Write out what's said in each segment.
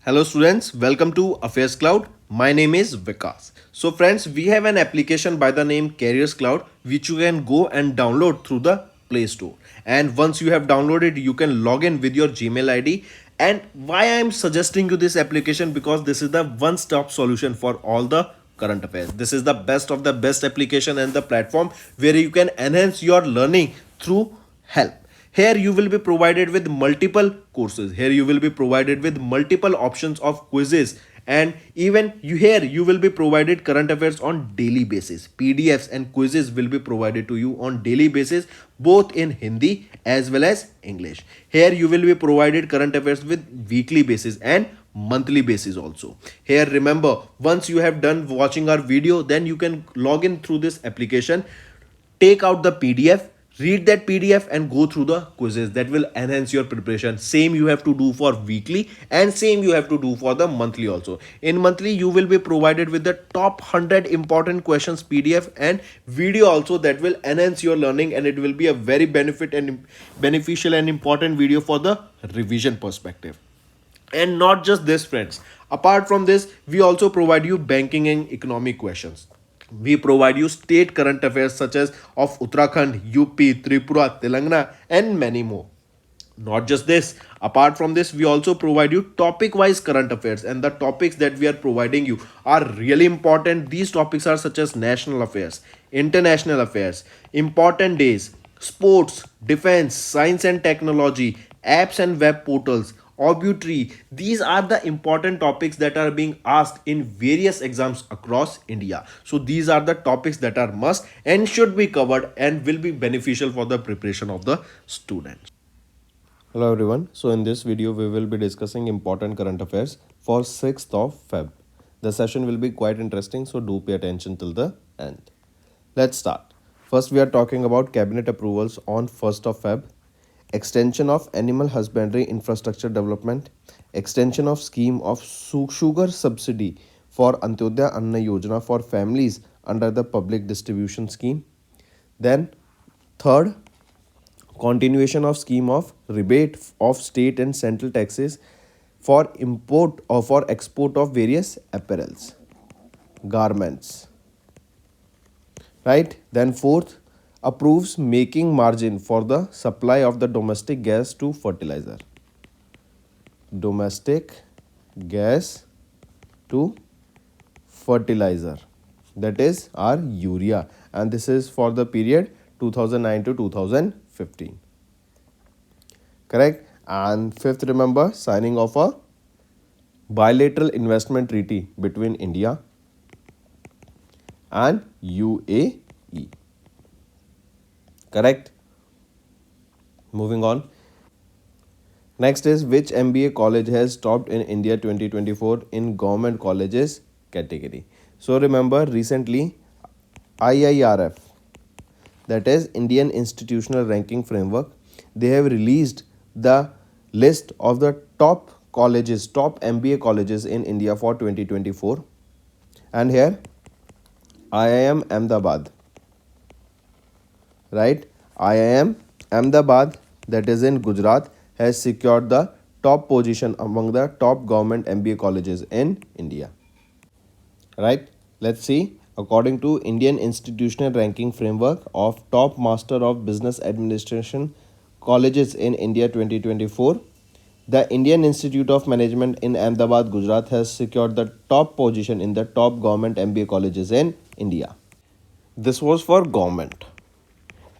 Hello students, welcome to AffairsCloud. My name is Vikas. So friends, we have an application by the name CareersCloud which you can go and download through the Play Store. And once you have downloaded, you can log in with your Gmail ID. And why I am suggesting you this application, because this is the one-stop solution for all the current affairs. This is the best of the best application and the platform where you can enhance your learning through help. Here you will be provided with multiple courses. Here you will be provided with multiple options of quizzes, and even you will be provided current affairs on daily basis. PDFs and quizzes will be provided to you on daily basis, both in Hindi as well as English. Here you will be provided current affairs with weekly basis and monthly basis also. Here remember, once you have done watching our video, then you can log in through this application, take out the PDF, read that PDF and go through the quizzes. That will enhance your preparation. Same you have to do for weekly and same you have to do for the monthly also. In monthly you will be provided with the top 100 important questions PDF and video also, that will enhance your learning, and it will be a very beneficial and important video for the revision perspective. And not just this friends, apart from this we also provide you banking and economic questions. We provide you state current affairs such as of Uttarakhand, UP, Tripura, Telangana, and many more. Not just this, apart from this we also provide you topic wise current affairs, and the topics that we are providing you are really important. These topics are such as national affairs, international affairs, important days, sports, defense, science and technology, apps and web portals, obituary. These are the important topics that are being asked in various exams across India. So these are the topics that are must and should be covered and will be beneficial for the preparation of the students. Hello everyone. So in this video we will be discussing important current affairs for 6th of Feb. The session will be quite interesting, so do pay attention till the end. Let's start. First we are talking about cabinet approvals on 1st of Feb. Extension of animal husbandry infrastructure development, extension of scheme of sugar subsidy for Antyodaya Anna Yojana for families under the public distribution scheme. Then third, continuation of scheme of rebate of state and central taxes for import or for export of various apparels, garments. Right? Then fourth, approves making margin for the supply of the domestic gas to fertilizer. Domestic gas to fertilizer, that is our urea, and this is for the period 2009 to 2015. Correct? And fifth, remember, signing of a bilateral investment treaty between India and UAE. Correct? Moving on. Next is, which MBA college has topped in India 2024 in government colleges category. So remember, recently IIRF, that is Indian Institutional Ranking Framework, they have released the list of the top colleges, top MBA colleges in India for 2024. And here IIM Ahmedabad, right? IIM Ahmedabad, that is in Gujarat, has secured the top position among the top government MBA colleges in India. Right? Let's see. According to Indian Institutional Ranking Framework of Top Master of Business Administration Colleges in India 2024, the Indian Institute of Management in Ahmedabad, Gujarat has secured the top position in the top government MBA colleges in India. This was for government.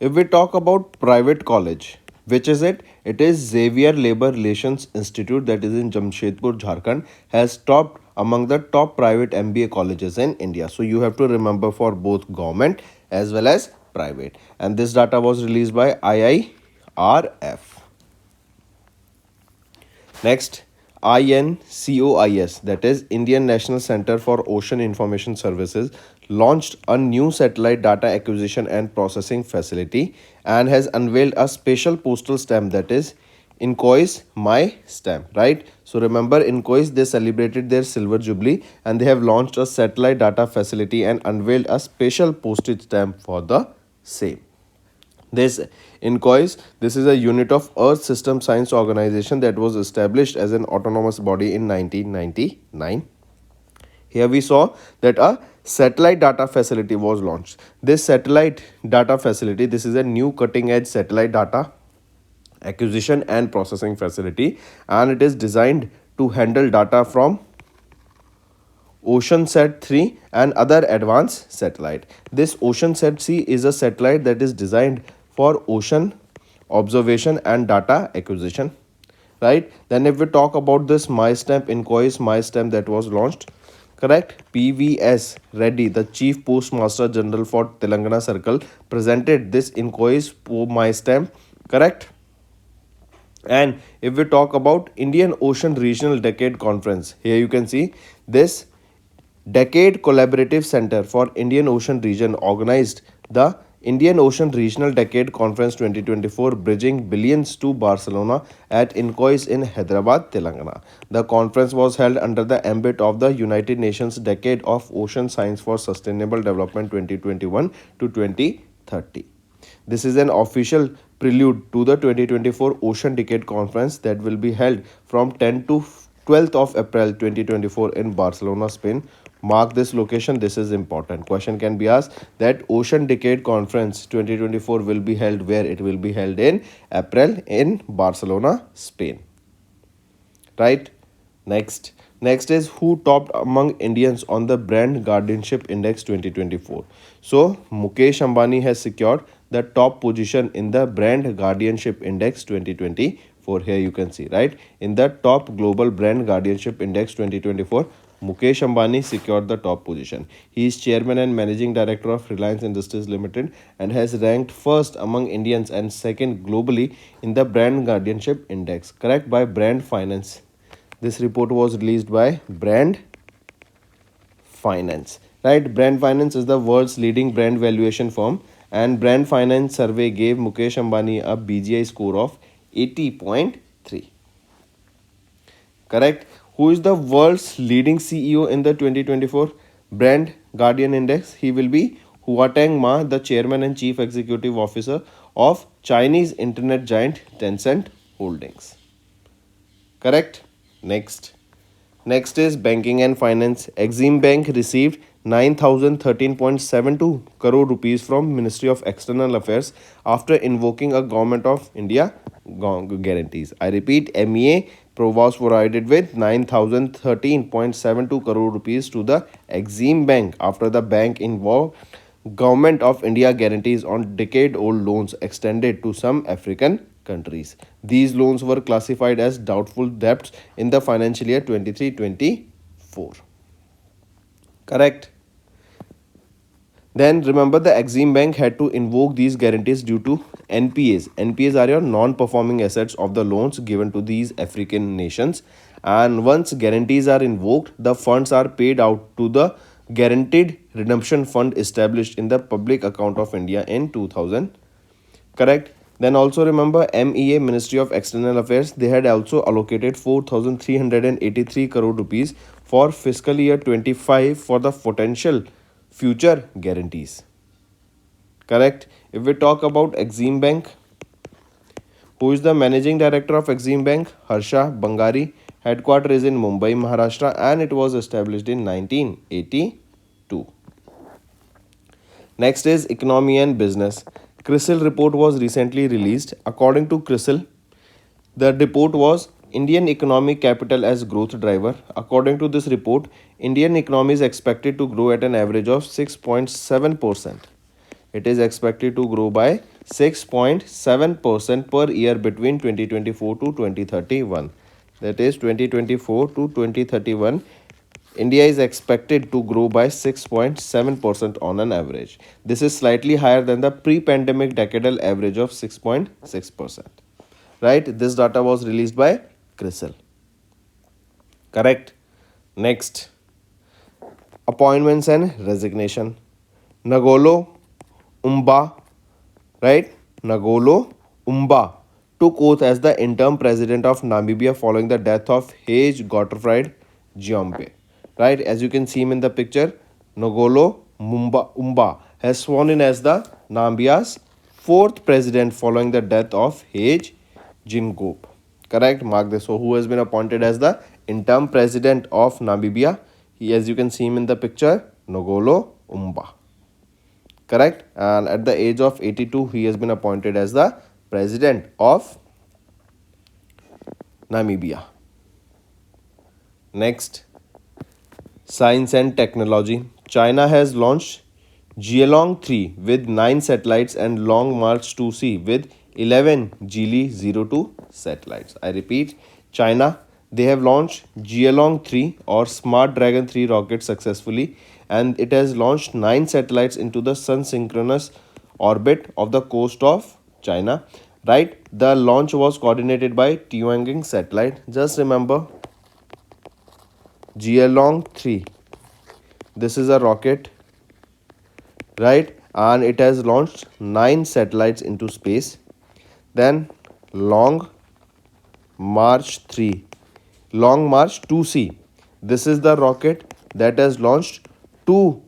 If we talk about private college, which is it? It is Xavier Labor Relations Institute, that is in Jamshedpur, Jharkhand, has topped among the top private MBA colleges in India. So you have to remember for both government as well as private. And this data was released by IIRF. Next, INCOIS, that is Indian National Center for Ocean Information Services, launched a new satellite data acquisition and processing facility and has unveiled a special postal stamp, that is INCOIS My Stamp, right? So remember, INCOIS, they celebrated their silver jubilee and they have launched a satellite data facility and unveiled a special postage stamp for the same. This INCOIS, this is a unit of Earth System Science Organization that was established as an autonomous body in 1999. Here we saw that a satellite data facility was launched. This satellite data facility, this is a new cutting edge satellite data acquisition and processing facility, and it is designed to handle data from OceanSat 3 and other advanced satellite. This OceanSat C is a satellite that is designed for ocean observation and data acquisition. Right? Then if we talk about this MyStamp inquiries MyStamp that was launched, correct? PVS Reddy, the Chief Postmaster General for Telangana Circle, presented this inquiries for MyStamp, correct? And if we talk about Indian Ocean Regional Decade Conference, here you can see this Decade Collaborative Center for Indian Ocean Region organized the Indian Ocean Regional Decade Conference 2024, bridging billions to Barcelona at INCOIS in Hyderabad, Telangana. The conference was held under the ambit of the United Nations Decade of Ocean Science for Sustainable Development 2021 to 2030. This is an official prelude to the 2024 Ocean Decade Conference that will be held from 10 to 12th of April 2024 in Barcelona, Spain. Mark this location, this is important. Question can be asked that Ocean Decade Conference 2024 will be held where? It will be held in April in Barcelona, Spain. Right? Next is who topped among Indians on the Brand Guardianship Index 2024. So Mukesh Ambani has secured the top position in the Brand Guardianship Index 2024. Here you can see, right? In the top global Brand Guardianship Index 2024, Mukesh Ambani secured the top position. He is chairman and managing director of Reliance Industries Limited and has ranked first among Indians and second globally in the Brand Guardianship Index, correct, by Brand Finance. This report was released by Brand Finance. Right? Brand Finance is the world's leading brand valuation firm, and Brand Finance survey gave Mukesh Ambani a BGI score of 80.3. Correct? Who is the world's leading CEO in the 2024 Brand Guardian Index? He will be Huateng Ma, the chairman and chief executive officer of Chinese internet giant Tencent Holdings. Correct? Next is banking and finance. Exim Bank received 9,013.72 crore rupees from Ministry of External Affairs after invoking a Government of India guarantees. I repeat, MEA was provided with 9,013.72 crore rupees to the Exim Bank after the bank invoked Government of India guarantees on decade-old loans extended to some African countries. These loans were classified as doubtful debts in the financial year 23-24. Correct. Then remember, the Exim Bank had to invoke these guarantees due to NPAs. NPAs are your non-performing assets of the loans given to these African nations. And once guarantees are invoked, the funds are paid out to the Guaranteed Redemption Fund established in the public account of India in 2000. Correct. Then also remember, MEA, Ministry of External Affairs, they had also allocated 4,383 crore rupees for fiscal year 25 for the potential future guarantees. Correct. If we talk about Exim Bank, who is the managing director of Exim Bank? Harsha Bangari. Headquarters is in Mumbai, Maharashtra, and it was established in 1982. Next is economy and business. CRISIL report was recently released. According to CRISIL, the report was Indian economic capital as growth driver. According to this report, Indian economy is expected to grow at an average of 6.7%. It is expected to grow by 6.7% per year between 2024 to 2031. That is 2024 to 2031. India is expected to grow by 6.7% on an average. This is slightly higher than the pre-pandemic decadal average of 6.6%. Right? This data was released by CRISIL. Correct. Next, appointments and resignation. Nagolo Umba, right? Nagolo Umba took oath as the interim president of Namibia following the death of Hage Gottfried Giombe. Right, as you can see him in the picture, Nagolo Umba has sworn in as the Namibia's fourth president following the death of Hage Geingob. Correct, mark this. So who has been appointed as the interim president of Namibia? He, as you can see him in the picture, Ngolo Umba. Correct, and at the age of 82 he has been appointed as the president of Namibia. Next, science and technology. China has launched Jialong 3 with 9 satellites and Long March 2C with 11 Geely 02 satellites. I repeat, China, they have launched Jialong 3 or Smart Dragon 3 rocket successfully, and it has launched 9 satellites into the sun synchronous orbit of the coast of China. Right, the launch was coordinated by Tianjin satellite. Just remember, Jialong 3, this is a rocket, right, and it has launched 9 satellites into space. Then Long March 3, Long March 2C, this is the rocket that has launched 2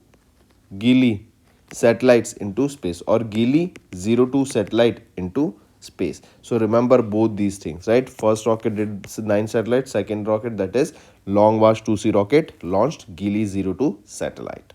Geely satellites into space, or Geely 02 satellite into space. So remember both these things, right? First rocket did 9 satellites, second rocket, that is Long March 2C rocket, launched Geely 02 satellite.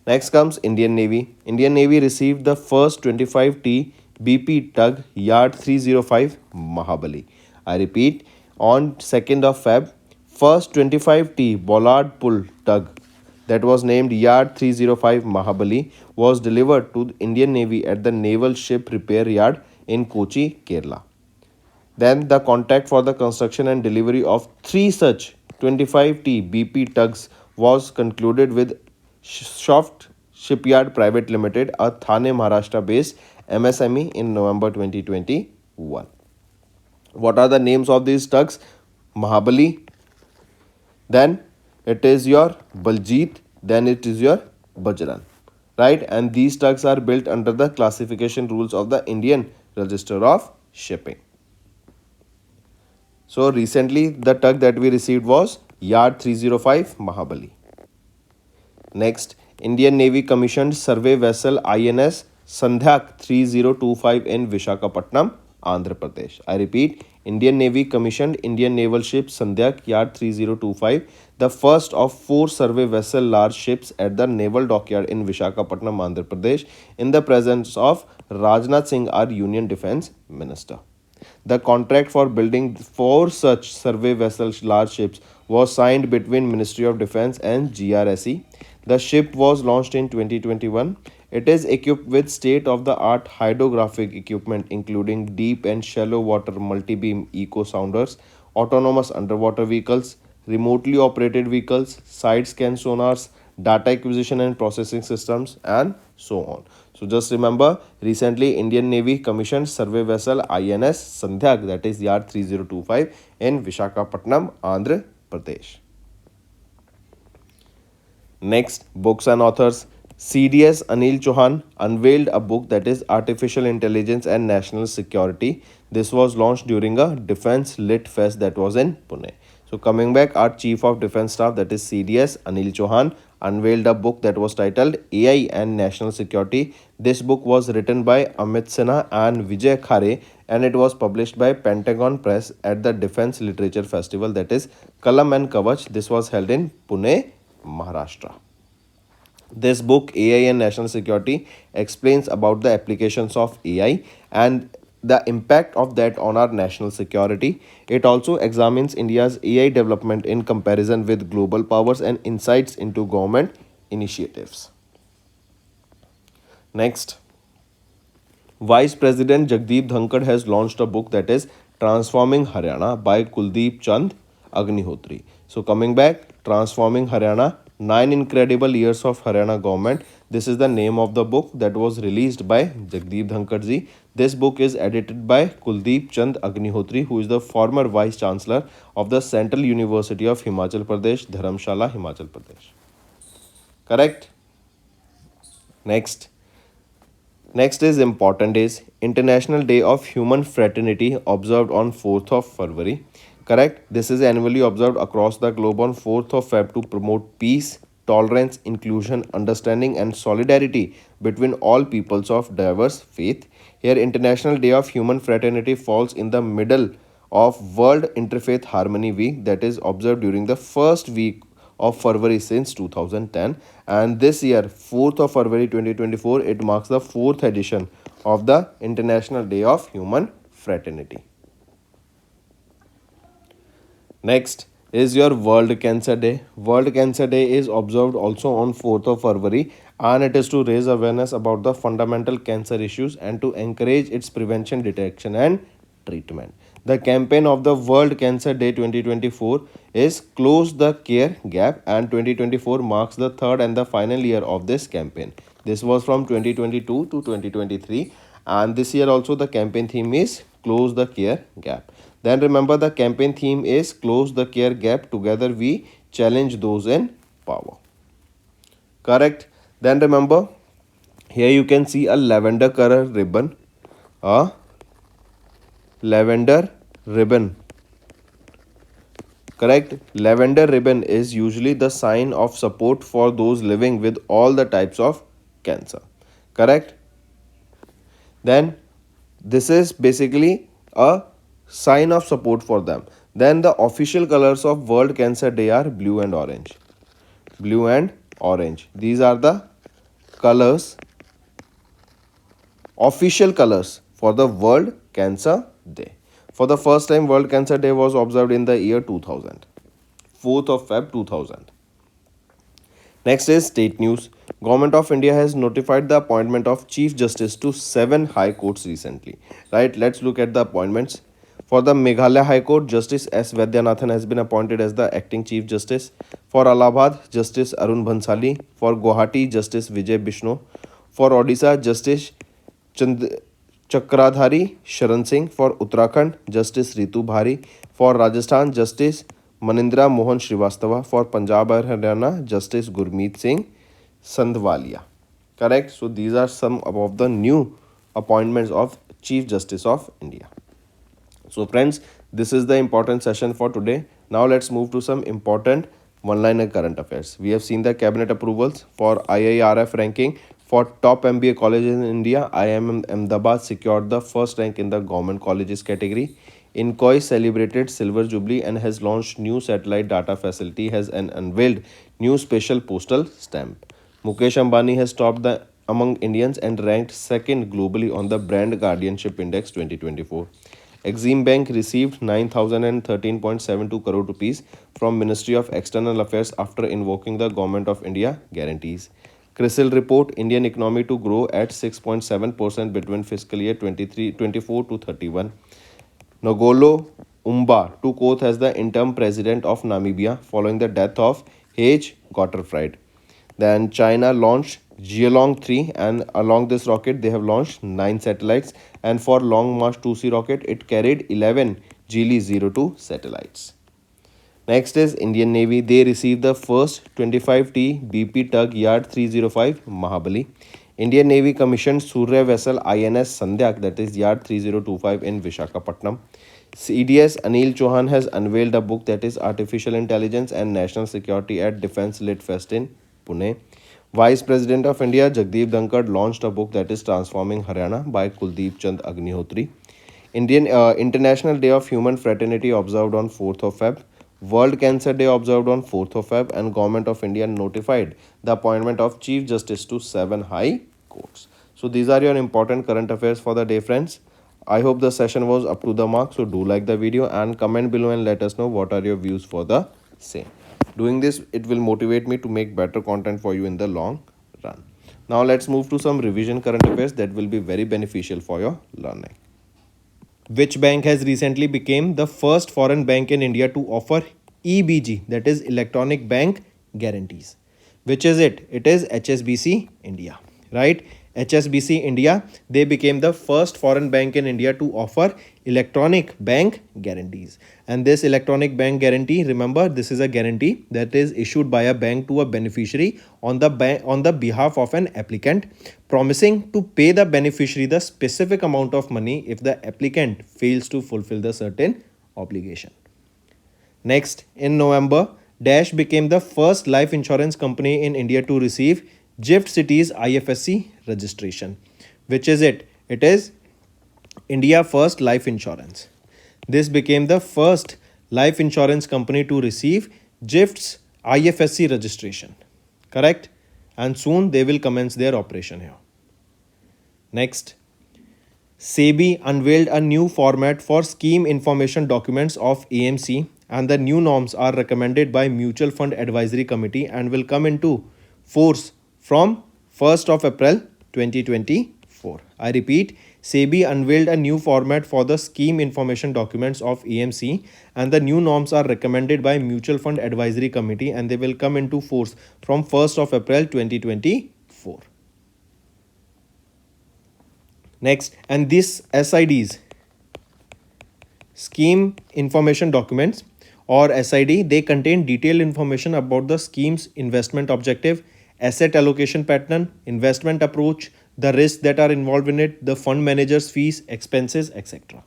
Next comes Indian Navy. Indian Navy received the first 25T BP tug Yard 305 Mahabali. I repeat, on 2nd of Feb, first 25T Bollard Pull tug that was named Yard 305 Mahabali was delivered to the Indian Navy at the Naval Ship Repair Yard in Kochi, Kerala. Then the contract for the construction and delivery of 3 such 25T BP tugs was concluded with Soft Shipyard Private Limited, a Thane, Maharashtra based MSME, in November 2021. What are the names of these tugs? Mahabali, then it is your Baljit, then it is your Bajran, right? And these tugs are built under the classification rules of the Indian Register of Shipping. So recently the tug that we received was Yard 305 Mahabali. Next, Indian Navy commissioned survey vessel INS Sandhyak 3025 in Vishakhapatnam, Andhra Pradesh. I repeat, Indian Navy commissioned Indian naval ship Sandhyak Yard 3025, the first of 4 survey vessel large ships at the naval dockyard in Vishakhapatnam, Andhra Pradesh, in the presence of Rajnath Singh, our Union Defence Minister. The contract for building 4 such survey vessel large ships was signed between Ministry of Defence and GRSE. The ship was launched in 2021. It is equipped with state-of-the-art hydrographic equipment including deep and shallow water multi-beam echo sounders, autonomous underwater vehicles, remotely operated vehicles, side scan sonars, data acquisition and processing systems, and so on. So just remember, recently Indian Navy commissioned survey vessel INS Sandhyak, that is Yard 3025 in Vishakhapatnam, Andhra Pradesh. Next, books and authors. CDS Anil Chauhan unveiled a book that is Artificial Intelligence and National Security. This was launched during a Defense Lit Fest that was in Pune. So coming back, our Chief of Defense Staff, that is CDS Anil Chauhan, unveiled a book that was titled AI and National Security. This book was written by Amit Sinha and Vijay Khare, and it was published by Pentagon Press at the Defense Literature Festival, that is Kalam and Kavach. This was held in Pune, Maharashtra. This book, AI and National Security, explains about the applications of AI and the impact of that on our national security. It also examines India's AI development in comparison with global powers and insights into government initiatives. Next, Vice President Jagdeep Dhankad has launched a book that is Transforming Haryana by Kuldeep Chand Agnihotri. So coming back, Transforming Haryana, 9 Incredible Years of Haryana Government. This is the name of the book that was released by Jagdeep Dhankad ji. This book is edited by Kuldeep Chand Agnihotri, who is the former Vice Chancellor of the Central University of Himachal Pradesh, Dharamshala, Himachal Pradesh. Correct? Next is important is International Day of Human Fraternity, observed on 4th of February. Correct? This is annually observed across the globe on 4th of Feb to promote peace, tolerance, inclusion, understanding, and solidarity between all peoples of diverse faith. Here, International Day of Human Fraternity falls in the middle of World Interfaith Harmony Week that is observed during the first week of February since 2010, and this year 4th of February 2024 it marks the 4th edition of the International Day of Human Fraternity. Next is your World Cancer Day. World Cancer Day is observed also on 4th of February, and it is to raise awareness about the fundamental cancer issues and to encourage its prevention, detection and treatment. The campaign of the World Cancer Day 2024 is Close the Care Gap, and 2024 marks the third and the final year of this campaign. This was from 2022 to 2023, and this year also the campaign theme is Close the Care Gap. Then remember, the campaign theme is Close the Care Gap, together we challenge those in power. Correct. Then remember, here you can see a lavender color ribbon. A lavender ribbon. Correct. Lavender ribbon is usually the sign of support for those living with all the types of cancer. Correct. Then this is basically a sign of support for them. Then the official colors of World Cancer Day are blue and orange. Blue and orange. These are the colors, official colors for the World Cancer Day. For the first time, World Cancer Day was observed in the year 2000. 4th of Feb 2000. Next is state news. Government of India has notified the appointment of Chief Justice to 7 High Courts recently. Right, let's look at the appointments. For the Meghalaya High Court, Justice S. Vaidyanathan has been appointed as the acting Chief Justice. For Allahabad, Justice Arun Bhansali. For Guwahati, Justice Vijay Bishno. For Odisha, Justice Chakradhari Sharan Singh. For Uttarakhand, Justice Ritu Bhari. For Rajasthan, Justice Manindra Mohan Srivastava. For Punjab and Haryana, Justice Gurmeet Singh Sandhwalia. Correct. So these are some of the new appointments of Chief Justice of India. So friends, this is the important session for today. Now let's move to some important one-liner current affairs. We have seen the cabinet approvals for IIRF ranking for top MBA colleges in India. IIM Ahmedabad secured the first rank in the government colleges category. INCOI celebrated Silver Jubilee and has launched new satellite data facility, has unveiled new special postal stamp. Mukesh Ambani has topped the among Indians and ranked second globally on the Brand Guardianship Index 2024. Exim Bank received 9,013.72 crore rupees from Ministry of External Affairs after invoking the Government of India guarantees. CRISIL report Indian economy to grow at 6.7% between fiscal year 24 to 31. Ngolo Umba took oath as the interim president of Namibia following the death of H. Gotterfried. Then China launched Jialong 3, and along this rocket they have launched 9 satellites, and for Long March 2C rocket it carried 11 Geely 02 satellites. Next is Indian Navy. They received the first 25T BP tug Yard 305 Mahabali. Indian Navy commissioned Surya vessel INS Sandhyak, that is Yard 3025 in Vishakhapatnam. CDS Anil Chauhan has unveiled a book that is Artificial Intelligence and National Security at Defence Lit Fest in Pune. Vice President of India Jagdeep Dhankad launched a book that is Transforming Haryana by Kuldeep Chand Agnihotri. International Day of Human Fraternity observed on 4th of Feb. World Cancer Day observed on 4th of Feb, and Government of India notified the appointment of Chief Justice to 7 High Courts. So these are your important current affairs for the day, friends. I hope the session was up to the mark. So do like the video and comment below and let us know what are your views for the same. Doing this, it will motivate me to make better content for you in the long run. Now let's move to some revision current affairs that will be very beneficial for your learning. Which bank has recently become the first foreign bank in India to offer EBG, that is electronic bank guarantees? Which is it? It is HSBC India, right? HSBC India, they became the first foreign bank in India to offer electronic bank guarantees. And this electronic bank guarantee, remember, this is a guarantee that is issued by a bank to a beneficiary on the behalf of an applicant, promising to pay the beneficiary the specific amount of money if the applicant fails to fulfill the certain obligation. Next, in November, Dash became the first life insurance company in India to receive GIFT City's IFSC registration. Which is it? It is India First Life Insurance. This became the first life insurance company to receive GIFT's IFSC registration. Correct? And soon they will commence their operation here. Next, SEBI unveiled a new format for scheme information documents of AMC, and the new norms are recommended by Mutual Fund Advisory Committee and will come into force from 1st of April 2024. I repeat, SEBI unveiled a new format for the scheme information documents of AMC, and the new norms are recommended by Mutual Fund Advisory Committee and they will come into force from 1st of April 2024. Next, and these SIDs, scheme information documents or SID, they contain detailed information about the scheme's investment objective, asset allocation pattern, investment approach, the risks that are involved in it, the fund manager's fees, expenses, etc.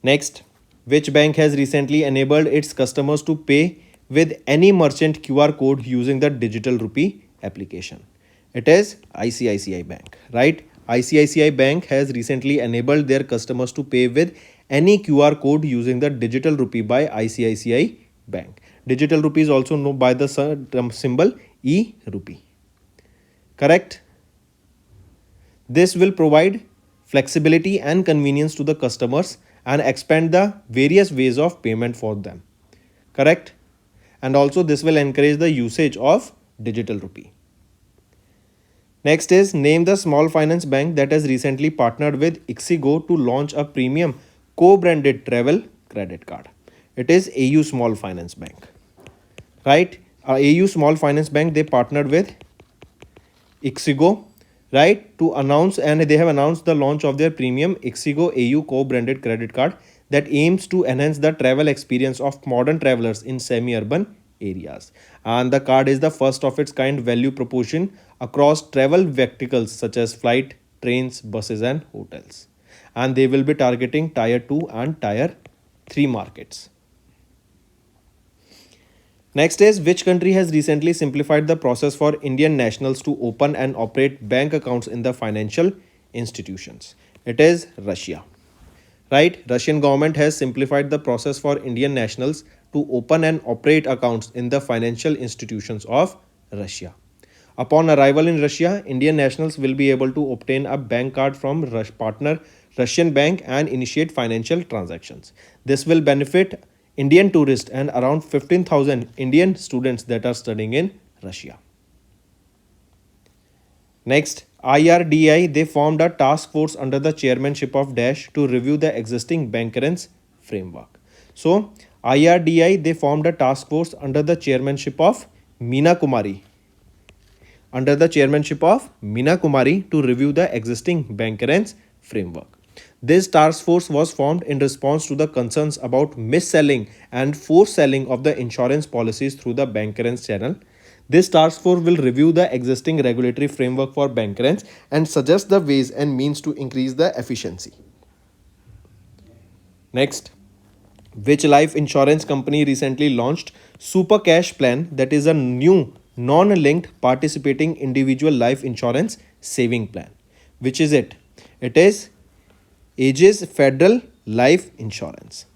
Next, which bank has recently enabled its customers to pay with any merchant QR code using the digital rupee application? It is ICICI Bank, right? ICICI Bank has recently enabled their customers to pay with any QR code using the digital rupee by ICICI Bank. Digital rupee is also known by the symbol e-rupee. Correct? This will provide flexibility and convenience to the customers and expand the various ways of payment for them. Correct? And also this will encourage the usage of digital rupee. Next is name the small finance bank that has recently partnered with ixigo to launch a premium co-branded travel credit card. It is AU Small Finance Bank. Right? AU Small Finance Bank, they partnered with ixigo, right, to announce, and they have announced the launch of their premium ixigo AU co-branded credit card that aims to enhance the travel experience of modern travelers in semi-urban areas. And the card is the first of its kind value proposition across travel verticals such as flight, trains, buses and hotels. And they will be targeting tier 2 and tier 3 markets. Next is which country has recently simplified the process for Indian nationals to open and operate bank accounts in the financial institutions? It is Russia. Right? Russian government has simplified the process for Indian nationals to open and operate accounts in the financial institutions of Russia. Upon arrival in Russia, Indian nationals will be able to obtain a bank card from partner Russian bank and initiate financial transactions. This will benefit Indian tourists and around 15,000 Indian students that are studying in Russia. Next, IRDI, they formed a task force under the chairmanship of Dash to review the existing bancassurance framework. So, IRDI, they formed a task force under the chairmanship of Meena Kumari. Under the chairmanship of Meena Kumari to review the existing bancassurance framework. This task force was formed in response to the concerns about mis-selling and forced selling of the insurance policies through the bancassurance channel. This task force will review the existing regulatory framework for bancassurance and suggest the ways and means to increase the efficiency. Next, which life insurance company recently launched Super Cash Plan, that is a new non-linked participating individual life insurance saving plan? Which is it? It is Aegis Federal Life Insurance.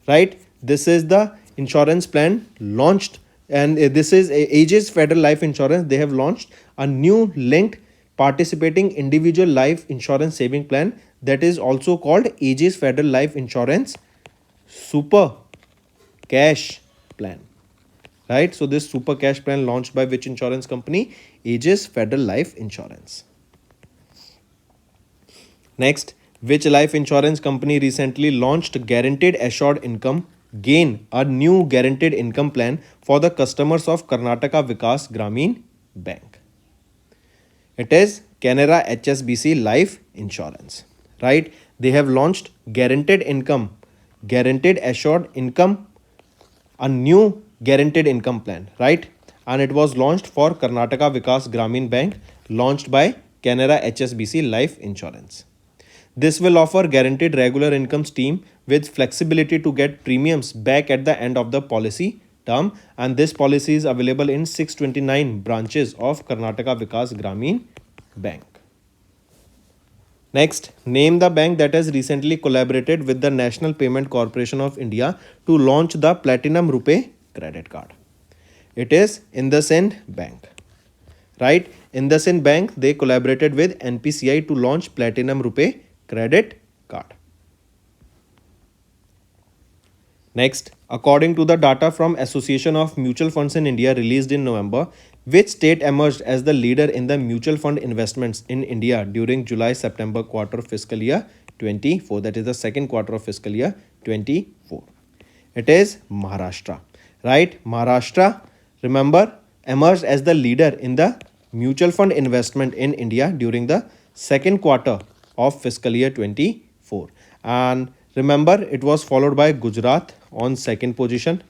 Right? This is the insurance plan launched, and this is Aegis Federal Life Insurance. They have launched a new linked participating individual life insurance saving plan that is also called Aegis Federal Life Insurance Super Cash Plan. Right? So this Super Cash Plan launched by which insurance company? Aegis Federal Life Insurance. Next, which life insurance company recently launched Guaranteed Assured Income Gain, a new guaranteed income plan for the customers of Karnataka Vikas Gramin Bank? It is Canara HSBC Life Insurance. Right? They have launched Guaranteed Assured Income, a new guaranteed income plan, right? And it was launched for Karnataka Vikas Gramin Bank, launched by Canara HSBC Life Insurance. This will offer guaranteed regular income stream with flexibility to get premiums back at the end of the policy term, and this policy is available in 629 branches of Karnataka Vikas Gramin Bank. Next, name the bank that has recently collaborated with the National Payment Corporation of India to launch the Platinum Rupee credit card. It is IndusInd Bank. Right? IndusInd Bank, they collaborated with NPCI to launch Platinum Rupee credit card. Next, according to the data from Association of Mutual Funds in India released in November, which state emerged as the leader in the mutual fund investments in India during July-September quarter fiscal year 24, that is the second quarter of fiscal year 24. It is Maharashtra, right? Maharashtra, remember, emerged as the leader in the mutual fund investment in India during the second quarter of fiscal year 24. And remember, it was followed by Gujarat on second position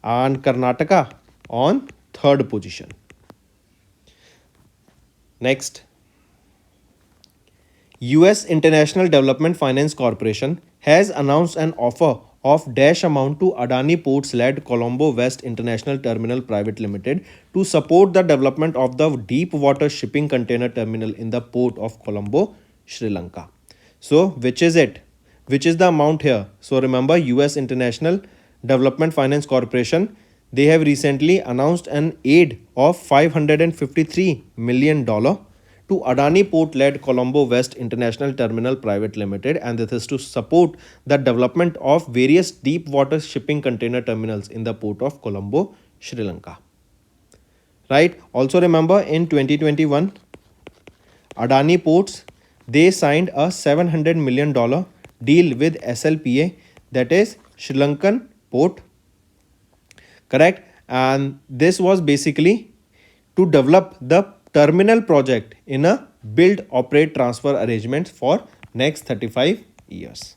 and Karnataka on third position. Next, US International Development Finance Corporation has announced an offer of dash amount to Adani Ports-led Colombo West International Terminal Private Limited to support the development of the deep water shipping container terminal in the port of Colombo, Sri Lanka. So, which is it? Which is the amount here? So, remember, US International Development Finance Corporation, they have recently announced an aid of $553 million to Adani Port-led Colombo West International Terminal Private Limited, and this is to support the development of various deep water shipping container terminals in the port of Colombo, Sri Lanka. Right? Also remember, in 2021, Adani Ports, they signed a $700 million deal with SLPA, that is Sri Lankan Port. Correct? And this was basically to develop the terminal project in a build, operate, transfer arrangement for next 35 years.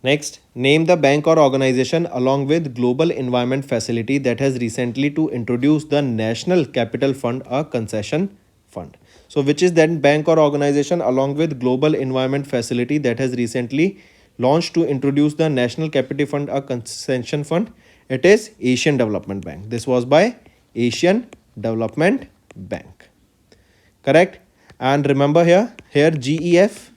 Next, name the bank or organization along with Global Environment Facility that has recently to introduce the National Capital Fund, a concession fund. So, which is that bank or organization along with Global Environment Facility that has recently launched to introduce the National Capital Fund, a concession fund? It is Asian Development Bank. This was by Asian Development Bank. Correct? And remember here GEF,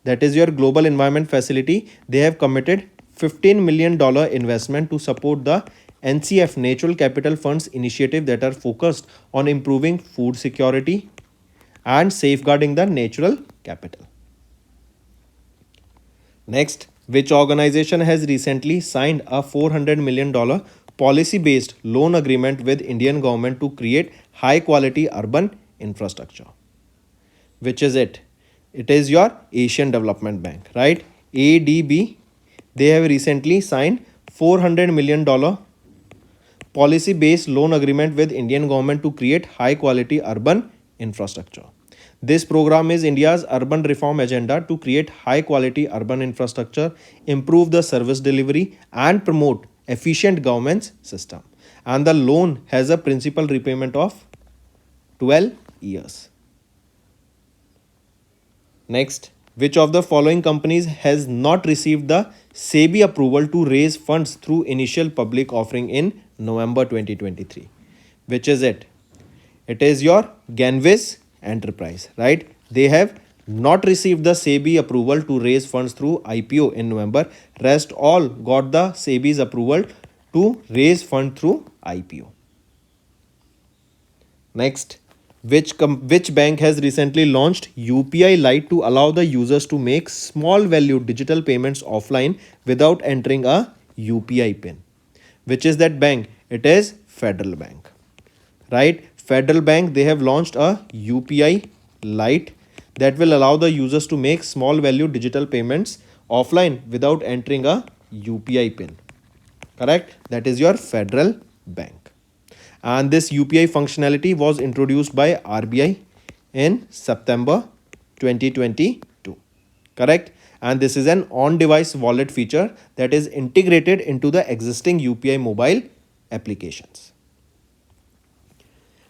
that is your Global Environment Facility, they have committed $15 million investment to support the NCF Natural Capital Funds initiative that are focused on improving food security and safeguarding the natural capital. Next, which organization has recently signed a $400 million policy-based loan agreement with Indian government to create high-quality urban infrastructure? Which is it? It is your Asian Development Bank, right? ADB, they have recently signed $400 million policy-based loan agreement with Indian government to create high-quality urban infrastructure. This program is India's urban reform agenda to create high-quality urban infrastructure, improve the service delivery, and promote efficient governance system. And the loan has a principal repayment of 12 years. Next, which of the following companies has not received the SEBI approval to raise funds through initial public offering in November 2023? Which is it? It is your Ganvis Enterprise, right? They have not received the SEBI approval to raise funds through IPO in November. Rest all got the SEBI's approval to raise fund through IPO. Next, which bank has recently launched UPI Lite to allow the users to make small value digital payments offline without entering a UPI pin? Which is that bank? It is Federal Bank, right? Federal Bank, they have launched a UPI Lite that will allow the users to make small value digital payments offline without entering a UPI pin. Correct? That is your Federal Bank. And this UPI functionality was introduced by RBI in September 2022. Correct? And this is an on-device wallet feature that is integrated into the existing UPI mobile applications.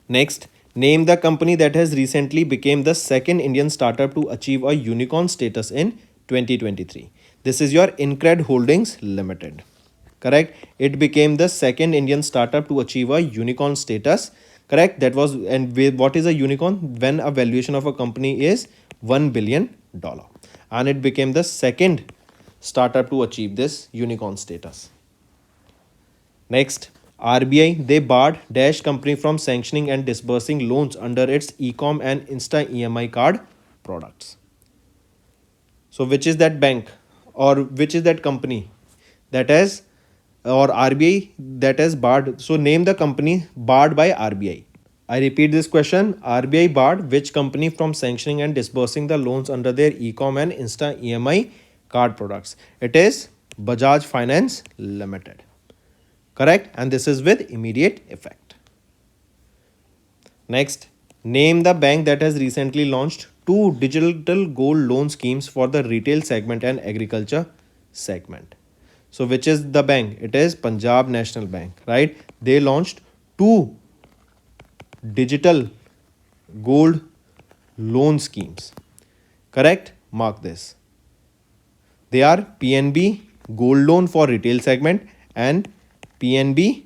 Next, name the company that has recently become the second Indian startup to achieve a unicorn status in 2023. This is your Incred Holdings Limited. correct? It became the second Indian startup to achieve a unicorn status, correct? That was, and what is a unicorn? When a valuation of a company is $1 billion, and it became the second startup to achieve this unicorn status. Next, RBI, they barred Dash company from sanctioning and disbursing loans under its Ecom and Insta EMI card products. So which is that bank or which is that company that has, or RBI that has barred? So name the company barred by RBI. I repeat this question. RBI barred which company from sanctioning and disbursing the loans under their Ecom and Insta EMI card products? It is Bajaj Finance Limited. Correct? And this is with immediate effect. Next, name the bank that has recently launched two digital gold loan schemes for the retail segment and agriculture segment. So which is the bank? It is Punjab National Bank, right? They launched two digital gold loan schemes. Correct? Mark this. They are PNB gold loan for retail segment and PNB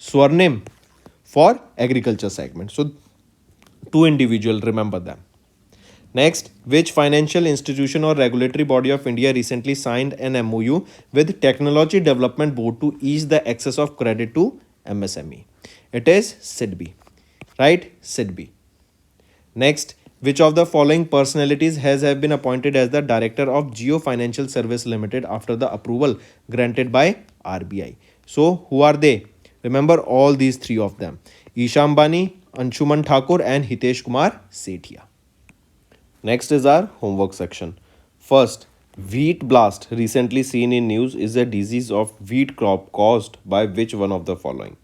Swarnim for agriculture segment. So two individual, remember them. Next, which financial institution or regulatory body of India recently signed an MOU with Technology Development Board to ease the access of credit to MSME? It is SIDBI, right? SIDBI. Next, which of the following personalities have been appointed as the Director of Geo Financial Service Limited after the approval granted by RBI? So, who are they? Remember all these three of them: Isha Ambani, Anshuman Thakur, and Hitesh Kumar Sethia. Next is our homework section. First, wheat blast recently seen in news is a disease of wheat crop caused by which one of the following?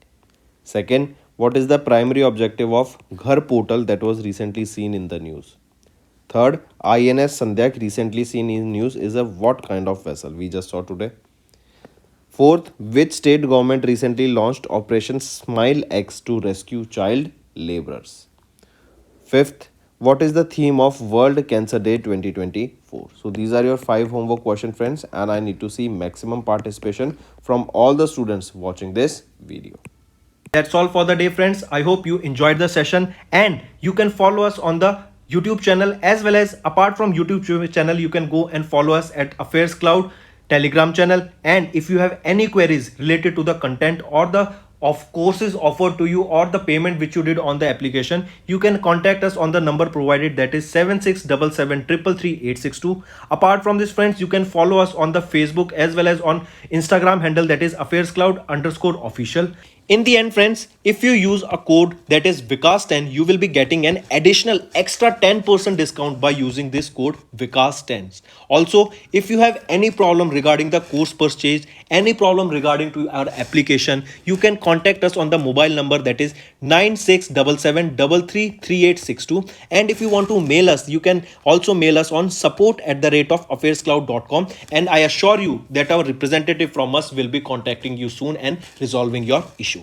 Second, what is the primary objective of Ghar portal that was recently seen in the news? Third, INS Sandhyak recently seen in news is a what kind of vessel? We just saw today. Fourth, which state government recently launched Operation Smile X to rescue child laborers? Fifth, what is the theme of World Cancer Day 2024? So these are your 5 homework questions, friends, and I need to see maximum participation from all the students watching this video. That's all for the day, friends. I hope you enjoyed the session, and you can follow us on the YouTube channel, as well as apart from YouTube channel, you can go and follow us at AffairsCloud Telegram channel. And if you have any queries related to the content or the of courses offered to you or the payment which you did on the application, you can contact us on the number provided, that is 7677333862. Apart from this, friends, you can follow us on the Facebook as well as on Instagram handle, that is AffairsCloud_official. In the end, friends, if you use a code that is Vikas10, you will be getting an additional extra 10% discount by using this code Vikas10. Also, if you have any problem regarding the course purchase, any problem regarding to our application, you can contact us on the mobile number, that is 9677333862. And if you want to mail us, you can also mail us on support@affairscloud.com, and I assure you that our representative from us will be contacting you soon and resolving your issue.